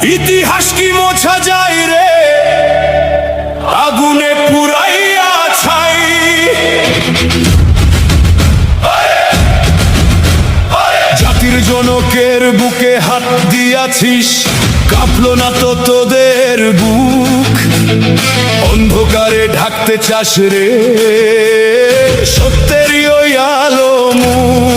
ইতিহাস কি মোছা যায় রে আগুনে পুরাইয়া ছাই। জাতির জনকের বুকে হাত দিয়াছিস, কাঁপলো না তো তোদের বুক? অন্ধকারে ঢাকতে চাস রে সত্যেরই ওই আলো মুখ।